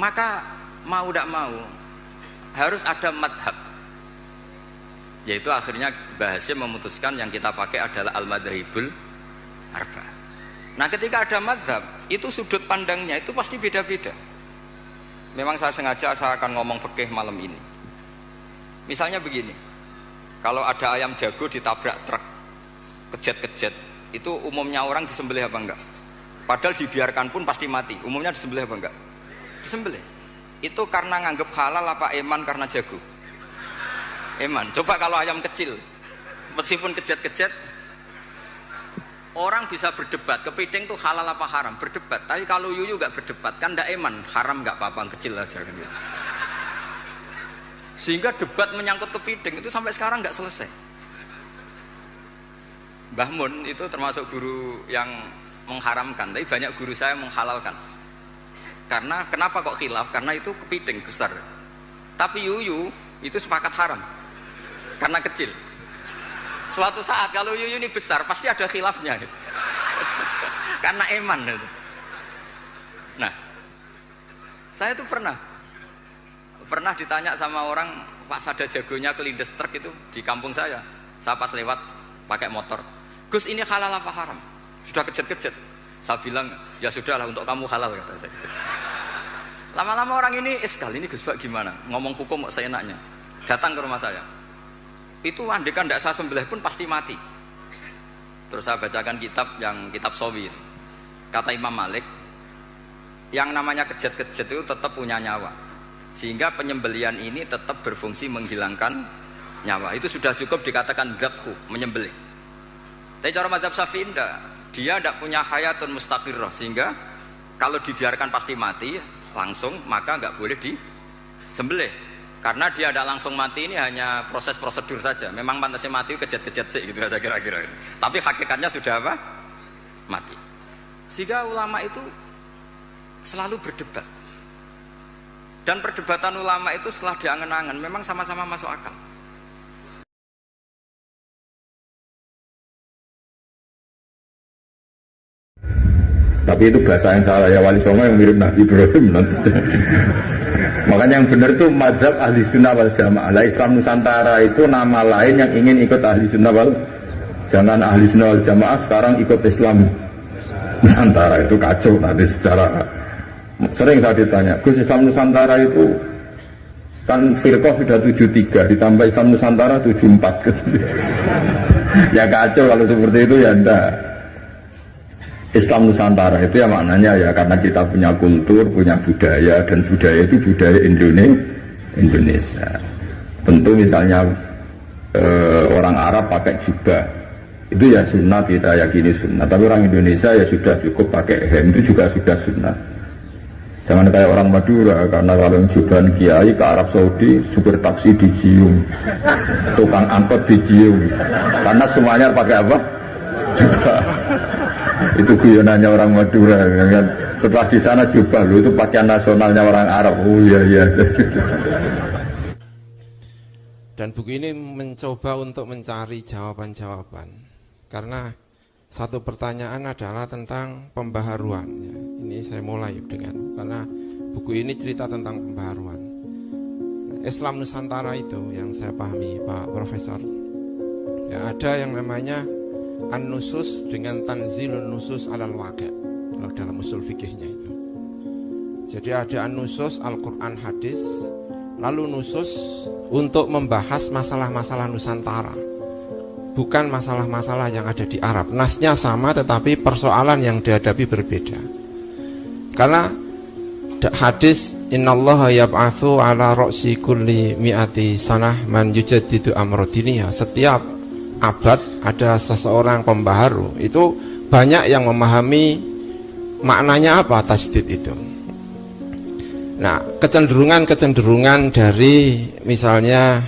maka mau tidak mau harus ada madhab, yaitu akhirnya bahasnya memutuskan yang kita pakai adalah al-madhahibul arba. Nah ketika ada madhab itu sudut pandangnya itu pasti beda-beda. Memang saya akan ngomong fikih malam ini. Misalnya begini, kalau ada ayam jago ditabrak truk kejet-kejet, itu umumnya orang disembelih apa enggak? Padahal dibiarkan pun pasti mati. Umumnya disembelih apa enggak? Disembelih. Itu karena nganggep halal apa eman karena jago? Eman. Coba kalau ayam kecil, meskipun kejet-kejet, orang bisa berdebat, kepiting tuh halal apa haram, berdebat. Tapi kalau yuyu nggak berdebat, kan ndak eman, haram nggak apa-apa, kecil aja kan gitu. Sehingga debat menyangkut kepiting itu sampai sekarang nggak selesai. Mbah Mun itu termasuk guru yang mengharamkan, tapi banyak guru saya menghalalkan. Karena kenapa kok khilaf? Karena itu kepiting besar. Tapi yuyu itu sepakat haram karena kecil. Suatu saat kalau yuyu ini besar pasti ada khilafnya gitu. Karena eman gitu. Nah, saya tuh pernah ditanya sama orang, Pak, sada jagonya kelindes truk itu di kampung saya pas lewat pakai motor, Gus ini halal apa haram? Sudah kejet-kejet. Saya bilang ya sudahlah, untuk kamu halal, kata saya. Lama-lama orang ini kali ini Gus Pak gimana ngomong hukum kok seenaknya, datang ke rumah saya. Itu andekan tidak saya sembelih pun pasti mati. Terus saya bacakan kitab Sawi itu. Kata Imam Malik, yang namanya kejet-kejet itu tetap punya nyawa, sehingga penyembelian ini tetap berfungsi menghilangkan nyawa. Itu sudah cukup dikatakan dzabhu, menyembelih. Tapi cara mazhab Syafi'i dia tidak punya hayatun mustaqirrah, sehingga kalau dibiarkan pasti mati langsung, maka nggak boleh disembelih. Karena dia tidak langsung mati, ini hanya proses prosedur saja. Memang pantasnya mati kejet-kejet sih gitu saja kira-kira itu. Tapi hakikatnya sudah apa? Mati. Sehingga ulama itu selalu berdebat. Dan perdebatan ulama itu setelah diangen-angen memang sama-sama masuk akal. Tapi itu bahasa yang salah ya, Wali Songo yang mirip Nabi Ibrahim nanti. Makanya yang benar itu mazhab ahli sunnah wal jamaah. Islam Nusantara itu nama lain yang ingin ikut ahli sunnah wal. Jangan ahli sunnah wal jamaah sekarang ikut Islam Nusantara, itu kacau nanti secara. Sering saya ditanya, Gus, Islam Nusantara itu kan firqah sudah 73 ditambah Islam Nusantara 74 gitu. Ya kacau kalau seperti itu ya enggak. Islam Nusantara itu ya maknanya ya karena kita punya kultur, punya budaya, dan budaya itu budaya Indonesia. Tentu misalnya orang Arab pakai jubah, itu ya sunnah, kita yakini sunnah. Tapi orang Indonesia ya sudah cukup pakai hem, itu juga sudah sunnah. Jangan kayak orang Madura, karena kalau yang jubahan kiai ke Arab Saudi, supir taksi dicium, tukang angkot dicium, karena semuanya pakai apa? Jubah. Itu guyonannya orang Madura kan. Setelah di sana jubah lu itu pakaian nasionalnya orang Arab. Oh iya. Dan buku ini mencoba untuk mencari jawaban-jawaban, karena satu pertanyaan adalah tentang pembaharuan. Ini saya mulai dengan, karena buku ini cerita tentang pembaharuan. Islam Nusantara itu yang saya pahami Pak Profesor, ya ada yang namanya an-nusus dengan tanzilun nusus alal waqi' kalau dalam usul fikihnya itu. Jadi ada an-nusus Al-Quran hadis, lalu nusus untuk membahas masalah-masalah Nusantara, bukan masalah-masalah yang ada di Arab. Nasnya sama tetapi persoalan yang dihadapi berbeda. Karena hadis innallaha yab'atsu ala ra'si kulli mi'ati sanah man yujaddidu amra diniyah, setiap abad ada seseorang pembaharu. Itu banyak yang memahami maknanya apa tasdid itu. Nah, kecenderungan dari misalnya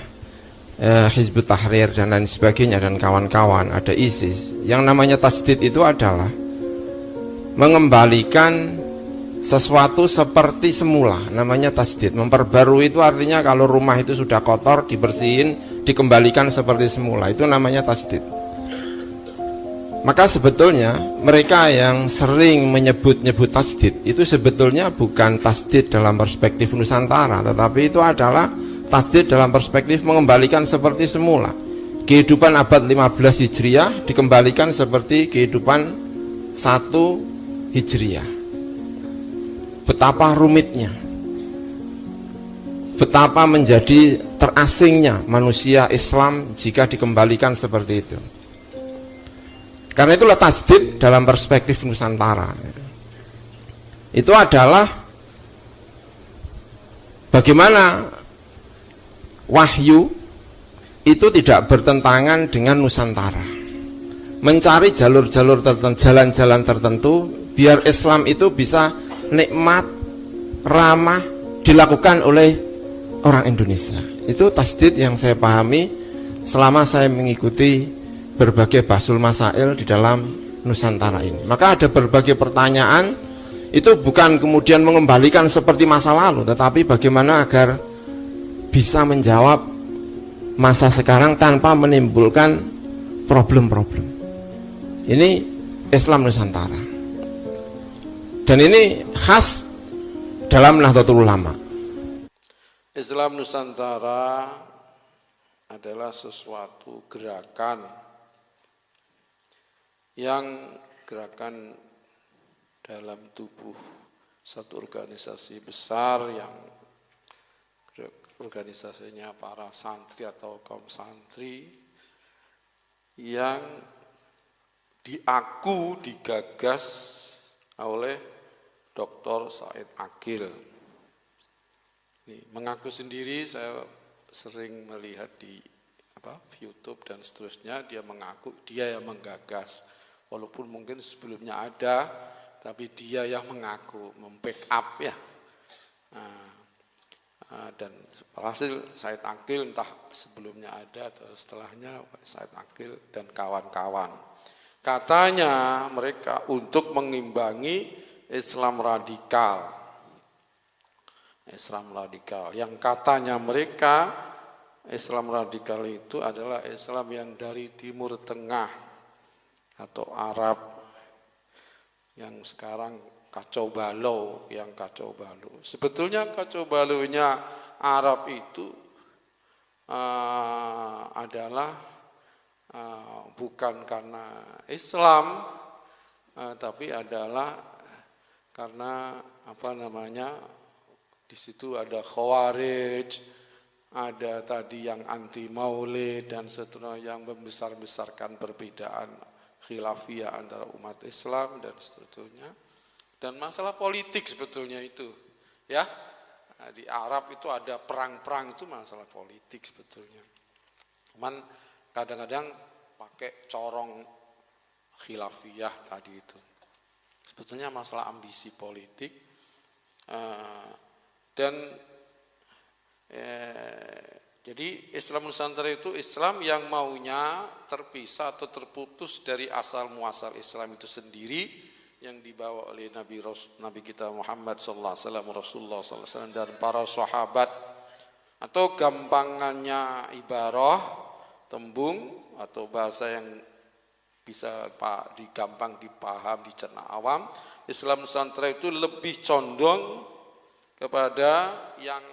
Hizbut Tahrir dan lain sebagainya dan kawan-kawan, ada ISIS, yang namanya tasdid itu adalah mengembalikan sesuatu seperti semula, namanya tasdid. Memperbarui itu artinya kalau rumah itu sudah kotor, dibersihin, dikembalikan seperti semula, itu namanya tasdid. Maka sebetulnya mereka yang sering menyebut-nyebut tasdid itu sebetulnya bukan tasdid dalam perspektif Nusantara, tetapi itu adalah tasdid dalam perspektif mengembalikan seperti semula. Kehidupan abad 15 Hijriah dikembalikan seperti kehidupan 1 Hijriah. Betapa rumitnya, betapa menjadi terasingnya manusia Islam jika dikembalikan seperti itu. Karena itulah tasdid dalam perspektif Nusantara. Itu adalah bagaimana wahyu itu tidak bertentangan dengan Nusantara. Mencari jalur-jalur tertentu, jalan-jalan tertentu, biar Islam itu bisa nikmat, ramah, dilakukan oleh orang Indonesia. Itu tasdid yang saya pahami selama saya mengikuti berbagai basul masail di dalam Nusantara ini. Maka ada berbagai pertanyaan, itu bukan kemudian mengembalikan seperti masa lalu, tetapi bagaimana agar bisa menjawab masa sekarang tanpa menimbulkan problem-problem. Ini Islam Nusantara. Dan ini khas dalam Nahdlatul Ulama. Islam Nusantara adalah sesuatu gerakan yang gerakan dalam tubuh satu organisasi besar yang organisasinya para santri atau kaum santri yang digagas oleh Dr. Said Akil. Mengaku sendiri, saya sering melihat di YouTube dan seterusnya, dia mengaku dia yang menggagas. Walaupun mungkin sebelumnya ada, tapi dia yang mengaku, membackup ya. Dan hasil Said Akil entah sebelumnya ada atau setelahnya, Said Akil dan kawan-kawan. Katanya mereka untuk mengimbangi Islam radikal. Islam radikal yang katanya mereka Islam radikal itu adalah Islam yang dari Timur Tengah atau Arab yang sekarang kacau balau, yang kacau balau. Sebetulnya kacau balaunya Arab itu adalah bukan karena Islam, tapi adalah karena di situ ada Khawarij, ada tadi yang anti maulid dan seterusnya yang membesar-besarkan perbedaan khilafiyah antara umat Islam dan seterusnya. Dan masalah politik sebetulnya itu, ya. Di Arab itu ada perang-perang, itu masalah politik sebetulnya. Cuman kadang-kadang pakai corong khilafiyah tadi itu. Sebetulnya masalah ambisi politik. Jadi Islam Nusantara itu Islam yang maunya terpisah atau terputus dari asal muasal Islam itu sendiri yang dibawa oleh Nabi kita Muhammad SAW, Rasulullah SAW dan para sahabat. Atau gampangannya ibarah, tembung atau bahasa yang bisa digampang dipaham, dicerna awam. Islam Nusantara itu lebih condong kepada yang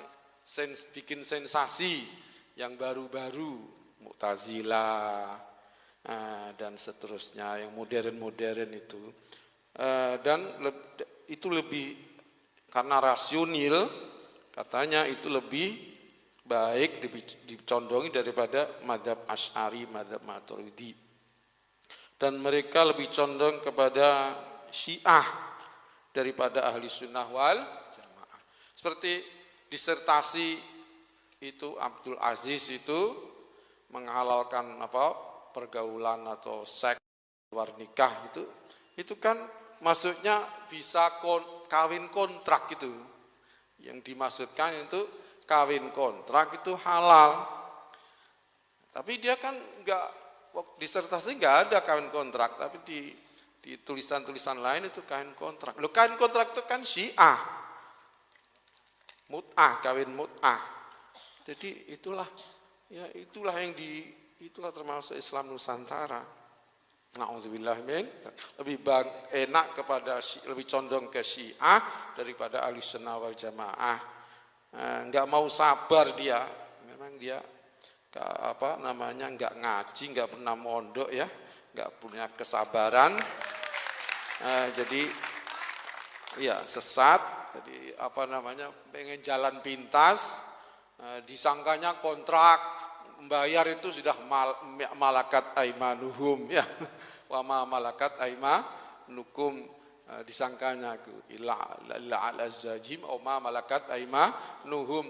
bikin sensasi, yang baru-baru, Mu'tazilah dan seterusnya, yang modern-modern itu. Dan itu lebih karena rasional, katanya itu lebih baik dicondongi daripada madzhab Asy'ari, madzhab Maturidi. Dan mereka lebih condong kepada Syiah daripada Ahli Sunnah wal Jamaah. Seperti disertasi itu Abdul Aziz itu menghalalkan pergaulan atau seks luar nikah itu kan maksudnya bisa kawin kontrak itu. Yang dimaksudkan itu kawin kontrak itu halal. Tapi dia kan enggak, disertasi enggak ada kawin kontrak, tapi di tulisan-tulisan lain itu kawin kontrak. Loh, kawin kontrak itu kan Syiah. Mut'ah, kawin mut'ah. Jadi itulah yang itulah termasuk Islam Nusantara. Na'udzubillah min, enak lebih condong ke Syiah daripada Ahlussunnah wal Jamaah. Enggak mau sabar dia, memang dia enggak ngaji, enggak pernah mondok ya, enggak punya kesabaran. Jadi ya sesat, jadi pengen jalan pintas, disangkanya kontrak, membayar itu sudah malakat aimanuhum ya. Wa ma malakat aimanukum, disangkanya illa al-azajim au ma malakat aimanuhum.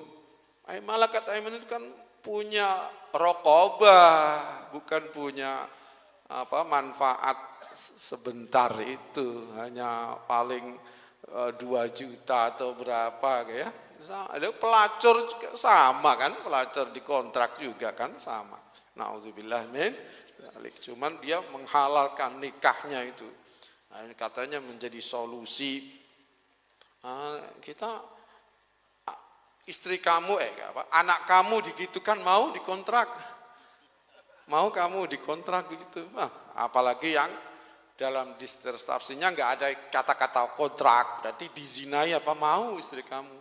Malakat aiman itu kan punya raqabah, bukan punya manfaat sebentar itu, hanya paling 2 juta atau berapa ya. Ada pelacur juga sama kan, pelacur di kontrak juga kan sama. Na'udzubillah min, cuman dia menghalalkan nikahnya itu. Nah, ini katanya menjadi solusi. Kita istri kamu anak kamu digitukan mau dikontrak. Mau kamu dikontrak begitu. Apalagi yang dalam disertasinya enggak ada kata-kata kontrak, berarti dizinai apa mau istri kamu.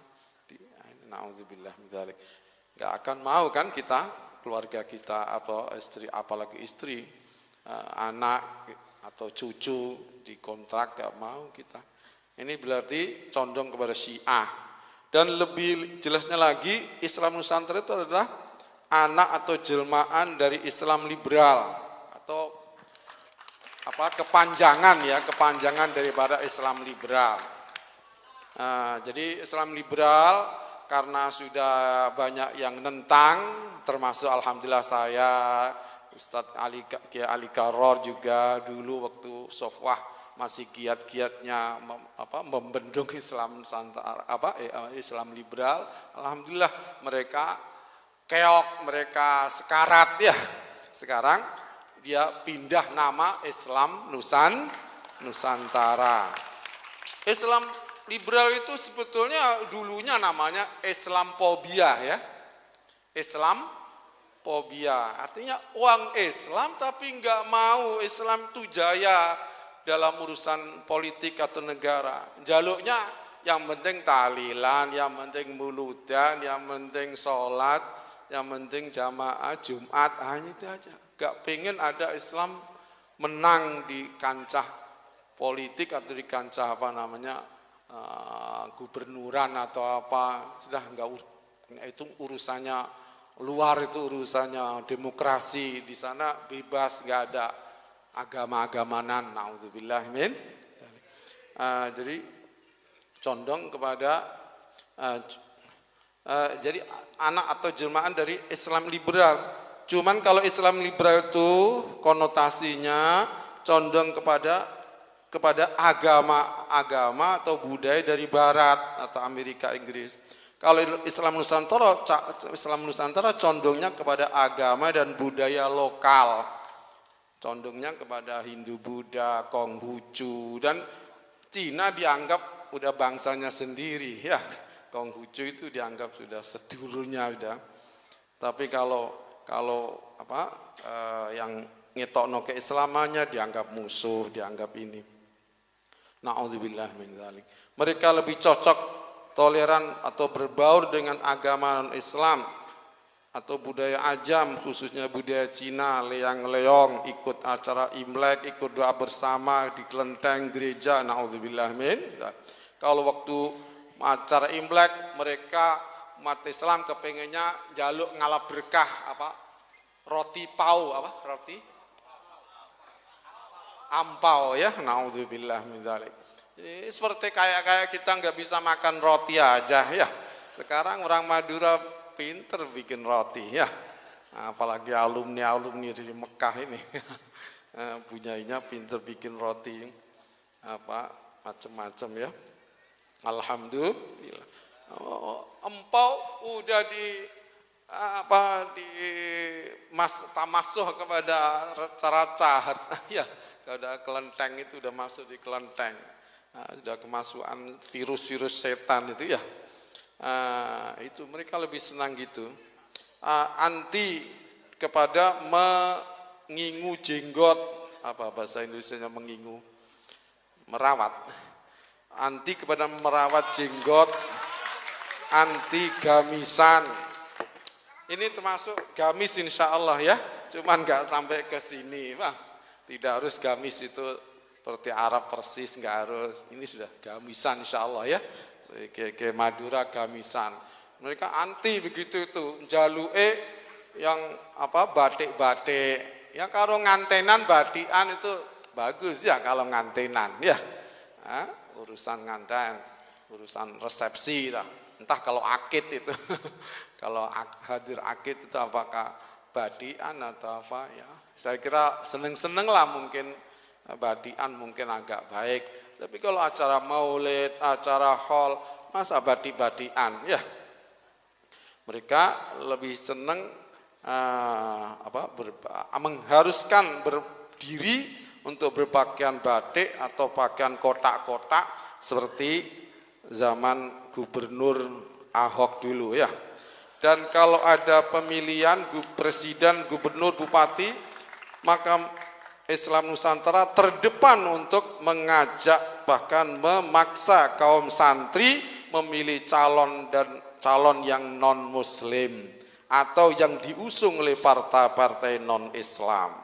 Na'udzubillah min dzalik. Enggak akan mau kan kita, keluarga kita atau istri, apalagi istri, anak atau cucu dikontrak, enggak mau kita. Ini berarti condong kepada Syiah. Dan lebih jelasnya lagi, Islam Nusantara itu adalah anak atau jelmaan dari Islam liberal atau kepanjangan daripada Islam liberal. Jadi Islam liberal karena sudah banyak yang nentang, termasuk alhamdulillah saya, Ustadz Kiai Ali Karor juga dulu waktu Sofwah masih giat-giatnya membendung Islam Nusantara, Islam liberal. Alhamdulillah mereka keok, mereka sekarat ya. Sekarang dia pindah nama Islam Nusantara. Islam liberal itu sebetulnya dulunya namanya Islamophobia ya. Islamophobia artinya orang Islam tapi enggak mau Islam itu jaya dalam urusan politik atau negara. Jaluknya yang penting tahlilan, yang penting muludan, yang penting sholat, yang penting jamaah Jumat, hanya itu aja. Gak pengen ada Islam menang di kancah politik atau di kancah gubernuran atau apa. Sudah enggak, itu urusannya luar, itu urusannya demokrasi. Di sana bebas, gak ada agama-agamanan. Na'udzubillah min. Jadi condong kepada jadi anak atau jelmaan dari Islam liberal. Cuman kalau Islam liberal itu konotasinya condong kepada agama atau budaya dari Barat atau Amerika Inggris. Kalau Islam Nusantara condongnya kepada agama dan budaya lokal. Condongnya kepada Hindu, Buddha, Konghucu, dan Cina dianggap udah bangsanya sendiri ya. Konghucu itu dianggap sudah sedulurnya sudah. Tapi kalau yang ngetokno keislamannya dianggap musuh, dianggap ini. Na'udzubillah min dzalik. Mereka lebih cocok toleran atau berbaur dengan agama non-Islam atau budaya ajam, khususnya budaya Cina, leang-leong, ikut acara Imlek, ikut doa bersama di kelenteng gereja. Na'udzubillah min. Kalau waktu acara Imlek mereka umat Islam kepengennya jaluk ngalap berkah roti pau roti ampau ya. Naudzubillah min dzalik. Jadi seperti kayak kita nggak bisa makan roti aja ya. Sekarang orang Madura pinter bikin roti ya. Apalagi alumni dari Mekah ini. Punyainya pinter bikin roti macam-macam ya. Alhamdulillah. Empau udah tamasuh kepada cara cahat ya, kepada kelenteng itu udah masuk di kelenteng. Sudah kemasukan virus-virus setan itu ya. Itu mereka lebih senang gitu. Anti kepada mengingu jenggot apa bahasa Indonesianya mengingu, merawat. Anti kepada merawat jenggot, anti gamisan. Ini termasuk gamis insya Allah ya, cuman nggak sampai ke sini, Pak. Tidak harus gamis itu seperti Arab persis, nggak harus. Ini sudah gamisan insya Allah ya, ke Madura gamisan. Mereka anti begitu itu, jalue yang apa batik-batik. Ya kalau ngantenan batikan itu bagus ya kalau ngantenan ya. Urusan nganten, urusan resepsi lah. Entah kalau akid itu. Kalau hadir akid itu apakah badian atau apa ya. Saya kira seneng-seneng lah mungkin badian mungkin agak baik. Tapi kalau acara maulid, acara haul, masa badik-badian ya. Mereka lebih seneng mengharuskan berdiri untuk berpakaian batik atau pakaian kotak-kotak seperti zaman Gubernur Ahok dulu ya. Dan kalau ada pemilihan presiden, gubernur, bupati, maka Islam Nusantara terdepan untuk mengajak bahkan memaksa kaum santri memilih calon yang non muslim atau yang diusung oleh partai-partai non Islam.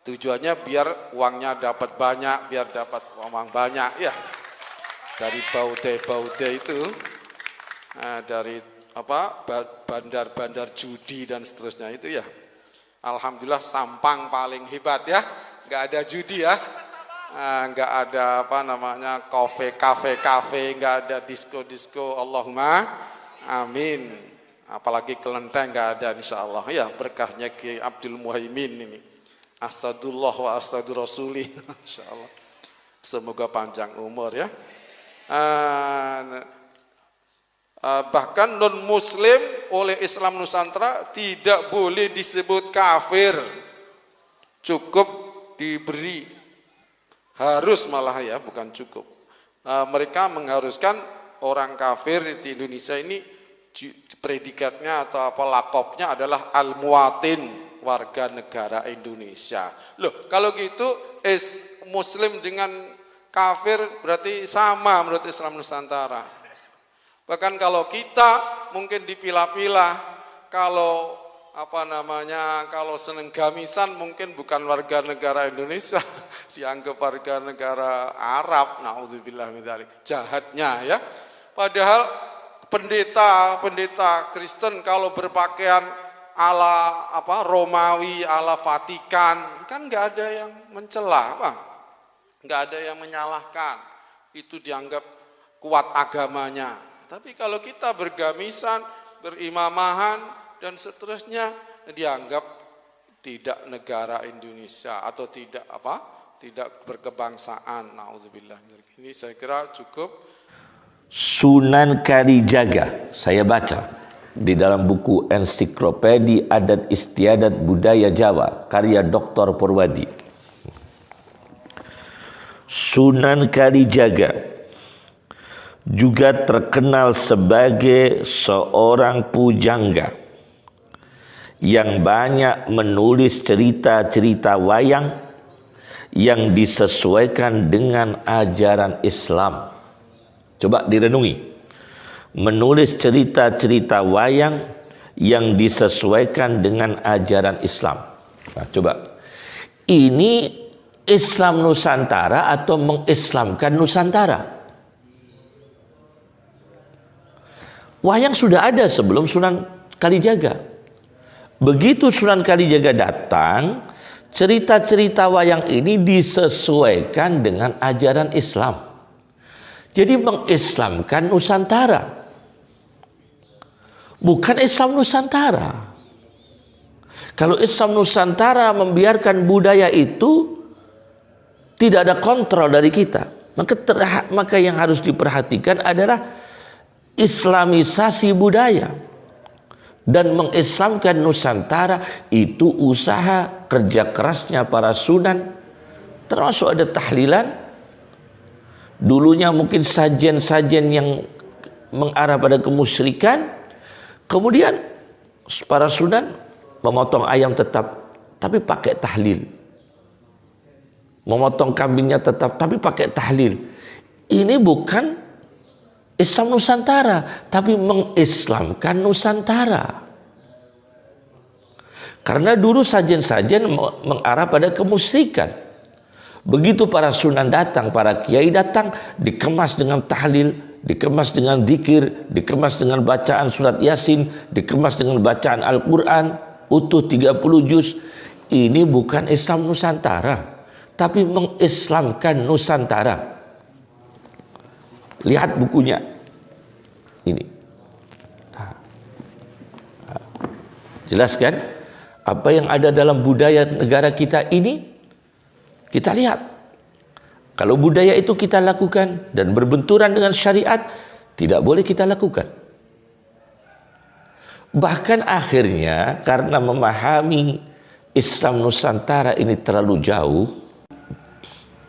Tujuannya biar uangnya dapat banyak, biar dapat uang banyak ya. Dari baude-baude itu, dari bandar-bandar judi dan seterusnya itu ya. Alhamdulillah Sampang paling hebat ya, nggak ada judi ya, nggak ada kafe, nggak ada disco, Allahumma amin. Apalagi kelenteng nggak ada insya Allah ya, berkahnya Ki Abdul Muhaimin ini. Asadullah wa asadu rasuli, insya Allah. Semoga panjang umur ya. Bahkan non muslim oleh Islam Nusantara tidak boleh disebut kafir, cukup diberi, harus malah ya, bukan cukup. Mereka mengharuskan orang kafir di Indonesia ini predikatnya atau apa lakopnya adalah al-muwatin, warga negara Indonesia. Loh kalau gitu muslim dengan kafir berarti sama menurut Islam Nusantara. Bahkan kalau kita mungkin dipilah-pilah, kalau kalau seneng gamisan mungkin bukan warga negara Indonesia, dianggap warga negara Arab, naudzubillah min dzalik. Jahatnya ya. Padahal pendeta Kristen kalau berpakaian ala Romawi, ala Vatikan, kan nggak ada yang mencela, nggak ada yang menyalahkan. Itu dianggap kuat agamanya. Tapi kalau kita bergamisan, berimamahan dan seterusnya, dianggap tidak negara Indonesia atau tidak berkebangsaan. Naudzubillah. Ini saya kira cukup. Sunan Kalijaga saya baca di dalam buku Ensiklopedia Adat Istiadat Budaya Jawa karya Dr. Purwadi. Sunan Kalijaga juga terkenal sebagai seorang pujangga yang banyak menulis cerita-cerita wayang yang disesuaikan dengan ajaran Islam. Coba direnungi. Menulis cerita-cerita wayang yang disesuaikan dengan ajaran Islam. Nah, coba. Ini Islam Nusantara atau mengislamkan Nusantara? Wayang sudah ada sebelum Sunan Kalijaga. Begitu Sunan Kalijaga datang, cerita-cerita wayang ini disesuaikan dengan ajaran Islam. Jadi mengislamkan Nusantara. Bukan Islam Nusantara. Kalau Islam Nusantara membiarkan budaya itu, tidak ada kontrol dari kita. Maka yang harus diperhatikan adalah Islamisasi budaya dan mengislamkan Nusantara. Itu usaha kerja kerasnya para sunan, termasuk ada tahlilan. Dulunya mungkin sajian-sajian yang mengarah pada kemusyrikan, kemudian para sunan memotong ayam tetap, tapi pakai tahlil. memotong kambingnya tetap, tapi pakai tahlil. Ini bukan Islam Nusantara, tapi mengislamkan Nusantara. Karena dulu sajen-sajen mengarah pada kemusyrikan. Begitu para sunan datang, para kiai datang, dikemas dengan tahlil, dikemas dengan zikir, dikemas dengan bacaan surat Yasin, dikemas dengan bacaan Al-Quran, utuh 30 juz. Ini bukan Islam Nusantara, tapi mengislamkan Nusantara. Lihat bukunya. Ini. Jelaskan apa yang ada dalam budaya negara kita ini. Kita lihat, kalau budaya itu kita lakukan dan berbenturan dengan syariat, tidak boleh kita lakukan. Bahkan akhirnya karena memahami Islam Nusantara ini terlalu jauh,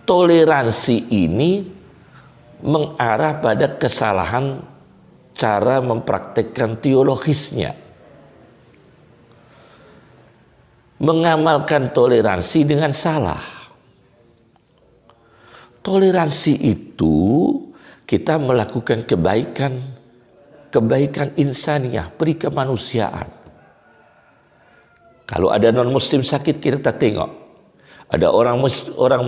toleransi ini mengarah pada kesalahan cara mempraktekkan teologisnya. Mengamalkan toleransi dengan salah. Toleransi itu kita melakukan kebaikan insaniah, peri kemanusiaan. Kalau ada non muslim sakit kita tengok, ada orang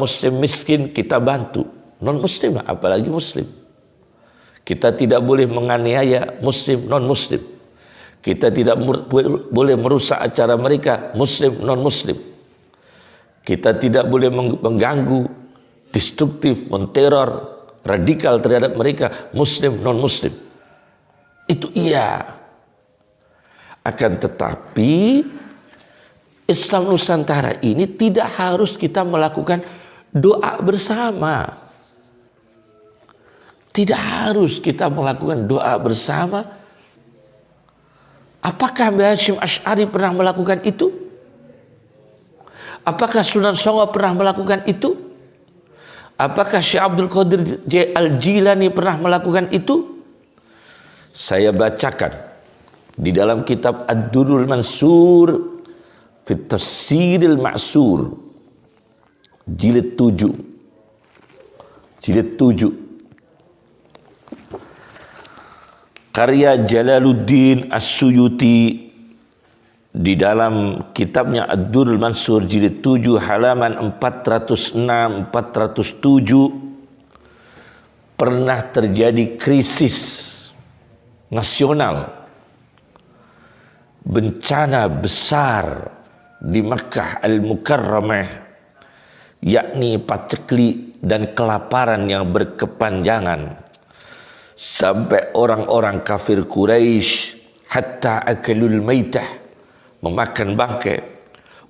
muslim miskin kita bantu, non muslim apalagi muslim. Kita tidak boleh menganiaya muslim non muslim. Kita tidak boleh merusak acara mereka muslim non muslim. Kita tidak boleh mengganggu, destruktif, menteror, radikal terhadap mereka muslim non muslim. Itu iya. Akan tetapi Islam Nusantara ini tidak harus kita melakukan doa bersama. Tidak harus kita melakukan doa bersama. Apakah Mbah Hasyim Asy'ari pernah melakukan itu? Apakah Sunan Songo pernah melakukan itu? Apakah Syekh Abdul Qadir Al-Jilani pernah melakukan itu? Saya bacakan di dalam kitab Ad-Durrul Mansur fi Tafsiril Ma'sur jilid 7. Karya Jalaluddin As-Suyuti di dalam kitabnya Ad-Durrul Mansur jilid 7 halaman 406-407 pernah terjadi krisis nasional, bencana besar di Makkah Al-Mukarramah, yakni paceklik dan kelaparan yang berkepanjangan sampai orang-orang kafir Quraisy hatta akalul maitah, memakan bangkai,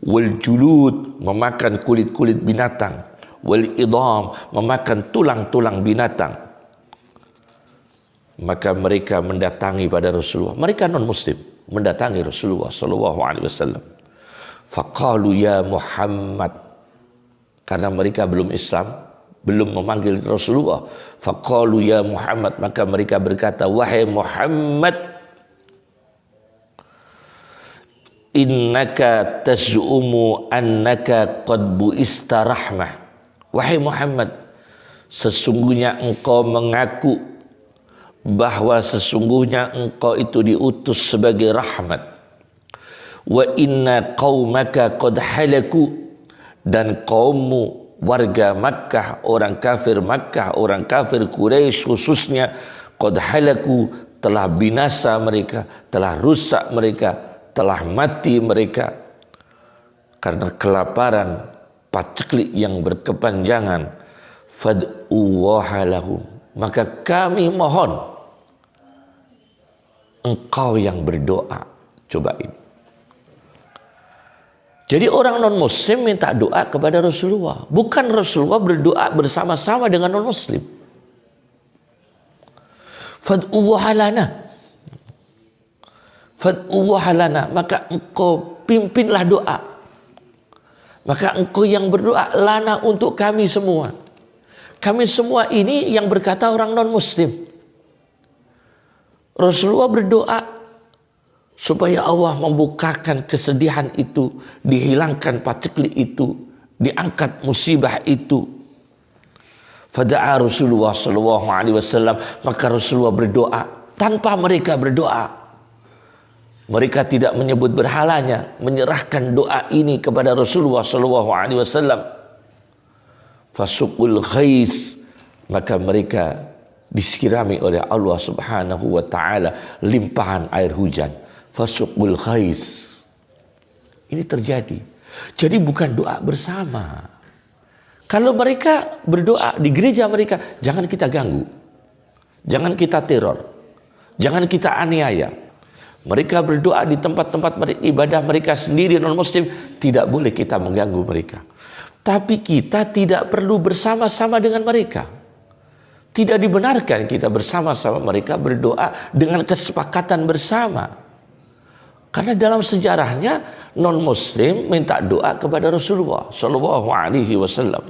wal julud, memakan kulit-kulit binatang, wal idham, memakan tulang-tulang binatang. Maka mereka mendatangi pada Rasulullah. Mereka non-muslim mendatangi Rasulullah sallallahu alaihi wasallam. Faqalu ya Muhammad, karena mereka belum Islam, belum memanggil Rasulullah. Faqalu ya Muhammad, maka mereka berkata, wahai Muhammad, innaka taz'umu annaka qad bu'ista rahmah. Wahai Muhammad, sesungguhnya engkau mengaku bahwa sesungguhnya engkau itu diutus sebagai rahmat. Wa inna qaumaka qad halaku, dan kaummu warga Makkah, orang kafir Makkah, orang kafir Quraisy khususnya, qad halaku, telah binasa mereka, telah rusak mereka, telah mati mereka karena kelaparan, paceklik yang berkepanjangan. Fad'uwaha lahum, maka kami mohon engkau yang berdoa. Coba ini. Jadi orang non muslim minta doa kepada Rasulullah, bukan Rasulullah berdoa bersama-sama dengan non muslim. Fad'uwaha lana, fad'uwaha lana, maka engkau pimpinlah doa, maka engkau yang berdoa lana untuk kami semua. Kami semua ini yang berkata orang non muslim. Rasulullah berdoa supaya Allah membukakan kesedihan itu, dihilangkan paceklik itu, diangkat musibah itu. Fada'a Rasulullah sallallahu alaihi wasallam, maka Rasulullah berdoa tanpa mereka berdoa. Mereka tidak menyebut berhalanya, menyerahkan doa ini kepada Rasulullah sallallahu alaihi wasallam. Fasuqul ghais, maka mereka disirami oleh Allah Subhanahu wa taala limpahan air hujan. Fasuqul ghais. Ini terjadi. Jadi bukan doa bersama. Kalau mereka berdoa di gereja mereka, jangan kita ganggu. Jangan kita teror. Jangan kita aniaya. Mereka berdoa di tempat-tempat ibadah mereka sendiri non-muslim, tidak boleh kita mengganggu mereka. Tapi kita tidak perlu bersama-sama dengan mereka. Tidak dibenarkan kita bersama-sama mereka berdoa dengan kesepakatan bersama. Karena dalam sejarahnya non-muslim minta doa kepada Rasulullah sallallahu alaihi wasallam.